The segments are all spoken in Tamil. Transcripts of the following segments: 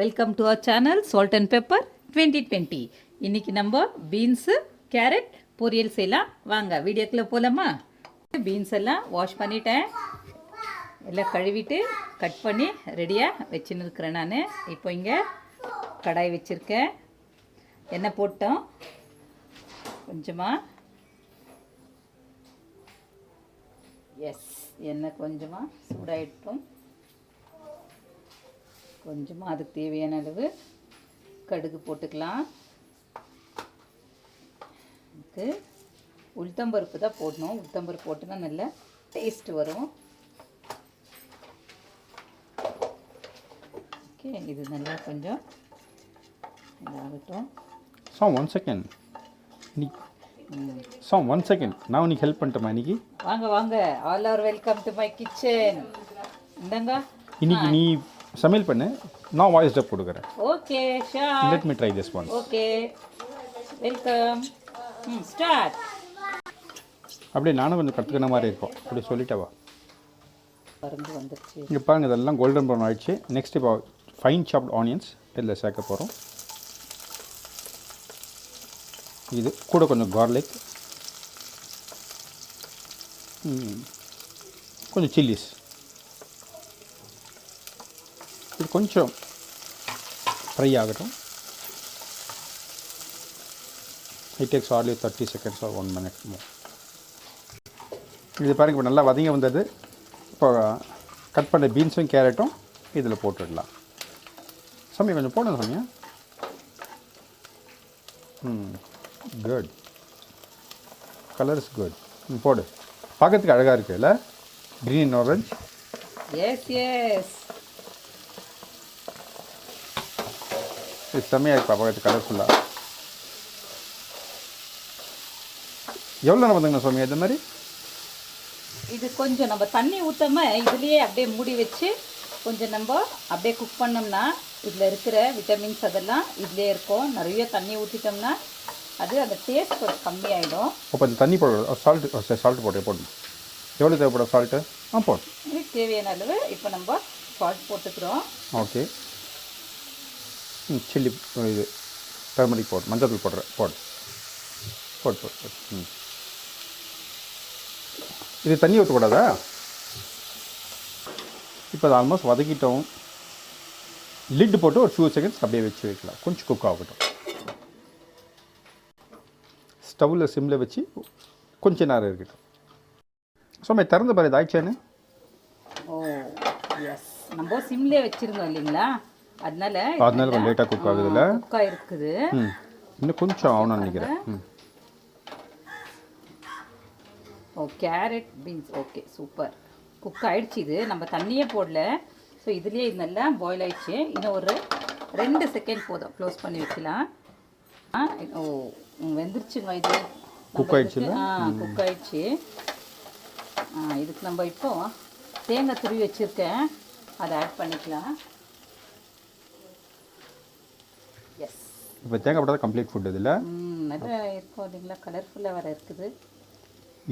Welcome to our channel salt and pepper 2020. இன்றைக்கி நம்ம பீன்ஸு கேரட் பொரியல் செய்யலாம். வாங்க வீடியோக்குள்ளே போகலாமா? பீன்ஸ் எல்லாம் வாஷ் பண்ணிட்டேன், எல்லாம் கழுவிட்டு கட் பண்ணி ரெடியாக வச்சுன்னு இருக்கிறேன். நான் இப்போ இங்கே கடாய் வச்சுருக்கேன், எண்ணெய் போட்டோம் கொஞ்சமாக. எஸ், எண்ணெய் கொஞ்சமாக சூடாகிட்டோம். கொஞ்சமாக அதுக்கு தேவையான அளவு கடுகு போட்டுக்கலாம். இதுக்கு உளுத்தம்பருப்பு தான் போடணும். உளுத்தம்பருப்பு போட்டு தான் நல்ல டேஸ்ட் வரும். ஓகே, இது நல்லா கொஞ்சம் இதாகட்டும். ஒன் செகண்ட் நான் உனக்கு ஹெல்ப் பண்ணிட்டேமா இன்னைக்கு? வாங்க வாங்க, all are welcome to my kitchen. இந்தாங்க, இன்னைக்கு நீ சமையல் பண்ணு, நான் வாய்ஸ் டப் கொடுக்குறேன். Okay sure, let me try this one. Okay, welcome, start. அப்படியே நானும் கொஞ்சம் கற்றுக்கிற மாதிரி இருக்கும், அப்படி சொல்லிட்டவா. பறந்து வந்துருச்சு. இங்கே பாருங்கள், இதெல்லாம் கோல்டன் ப்ரௌன் ஆகிடுச்சு. நெக்ஸ்ட் இப்போ ஃபைன் சாப்ட் ஆனியன்ஸ் இதில் சேர்க்க போகிறோம். இது கூட கொஞ்சம் கார்லிக், கொஞ்சம் சில்லிஸ். இது கொஞ்சம் ஃப்ரை ஆகட்டும். It takes hardly 30 seconds or 1 minute more. இது பாருங்கள், இப்போ நல்லா வதங்கி வந்தது. இப்போ கட் பண்ண பீன்ஸும் கேரட்டும் இதில் போட்டுடலாம். சமயம் கொஞ்சம் போடணும் சமயம். Good, colour is good. போடு, பார்க்கறதுக்கு அழகாக இருக்குல்ல, க்ரீன் ஆரஞ்ச். எஸ் எஸ், இது செம்மையாக இருக்குப்பா, பார்க்கறதுக்கு கலர்ஃபுல்லாக. எவ்வளோ நேரம் வந்துங்கண்ணா சுவாமி இது மாதிரி? இது கொஞ்சம் நம்ம தண்ணி ஊற்றாம இதுலேயே அப்படியே மூடி வச்சு கொஞ்சம் நம்ம அப்படியே குக் பண்ணோம்னா இதில் இருக்கிற விட்டமின்ஸ் அதெல்லாம் இதுலேயே இருக்கும். நிறைய தண்ணி ஊற்றிட்டோம்னா அது அந்த டேஸ்ட் கொஞ்சம் கம்மியாயிடும். அப்போ அந்த தண்ணி போட சால்ட்டு போடணும். எவ்வளோ தேவைப்படும் சால்ட்டு? போடும், இதுக்கு தேவையான அளவு இப்போ நம்ம சால்ட் போட்டுக்கிறோம். ஓகே, சில்லி இது டர்மரிக் போடு, மஞ்சள் தூள் போடுறேன். போடு. இது தண்ணி ஊற்றக்கூடாதா? இப்போ அதை ஆல்மோஸ்ட் வதக்கிட்டோம். லிட்டு போட்டு ஒரு 2 seconds அப்படியே வச்சு வைக்கலாம், கொஞ்சம் குக் ஆகட்டும். ஸ்டவ்வில் சிம்மில் வச்சு கொஞ்சம் நேரம் இருக்கட்டும். ஸோ திறந்து பாரு, இது ஆயிடுச்சானு. ஓ எஸ், நம்ம சிம்லேயே வச்சுருந்தோம் இல்லைங்களா, அதனால கொஞ்சம் லேட்டாக குக் ஆகுதுல்ல. குக்காக இருக்குது, இன்னும் கொஞ்சம் ஆகணும்னு நினைக்கிறேன். Oh, carrot beans okay, super cook ஆகிடுச்சு. இது நம்ம தண்ணியே போடல. ஸோ இதுலேயே இது நல்லா பாயில் ஆகிடுச்சு. இன்னும் ஒரு 2 செகண்ட் போதும், க்ளோஸ் பண்ணி வைக்கலாம். ஓ, வெந்துருச்சுங்க. இது குக் ஆகிடுச்சு. குக் ஆகிடுச்சு. இதுக்கு நம்ம இப்போ தேங்காய் துருவி வச்சுருக்கேன், அதை ஆட் பண்ணிக்கலாம். எஸ், இப்போ தேங்காய் போட்டால் கம்ப்ளீட் ஃபுட் இதில் நல்லா இருக்கும் இல்லைங்களா, கலர்ஃபுல்லாக வேறு இருக்குது.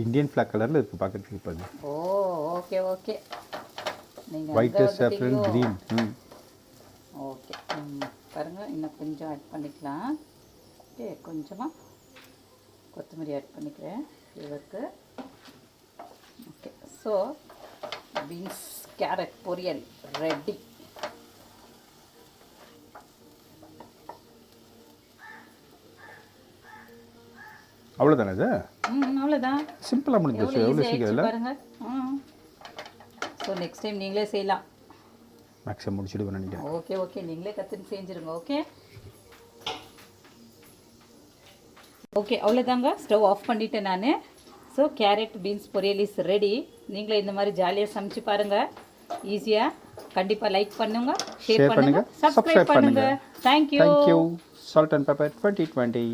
இந்தியன் ஃப்ளாக் கலரில் இருக்குது பார்க்குறதுக்கு. இப்போ ஓ ஓகே ஓகே, நீங்கள் ஒயிட் சாஃப்ரன் க்ரீன். ஓகே, பாருங்கள், இன்னும் கொஞ்சம் ஆட் பண்ணிக்கலாம். ஓகே, கொஞ்சமாக கொத்தமல்லி ஆட் பண்ணிக்கிறேன் ஃப்ளேவருக்கு. ஓகே, ஸோ பீன்ஸ் கேரட் பொரியல் ரெடி. அவ்வளோதானே இது? அவ்வளோதான், சிம்பிளாக முடிஞ்சிச்சு. எவ்வளோ சீக்கிரம் பாருங்கள். ஸோ நெக்ஸ்ட் டைம் நீங்களே செய்யலாம். மேக்ஸிமம் முடிச்சுடுவேன் நினைக்கிறேன். ஓகே ஓகே, நீங்களே கற்றுன்னு செஞ்சுருங்க. ஓகே ஓகே, அவ்வளோதாங்க. ஸ்டவ் ஆஃப் பண்ணிட்டேன் நான். ஸோ கேரட் பீன்ஸ் பொரியல் இஸ் ரெடி. நீங்களே இந்த மாதிரி ஜாலியாக சமைச்சு பாருங்கள், ஈஸியாக. கண்டிப்பாக லைக் பண்ணுங்க, ஷேர் பண்ணுங்கள், சப்ஸ்கிரைப் பண்ணுங்கள். தேங்க்யூ. Salt and pepper 2020.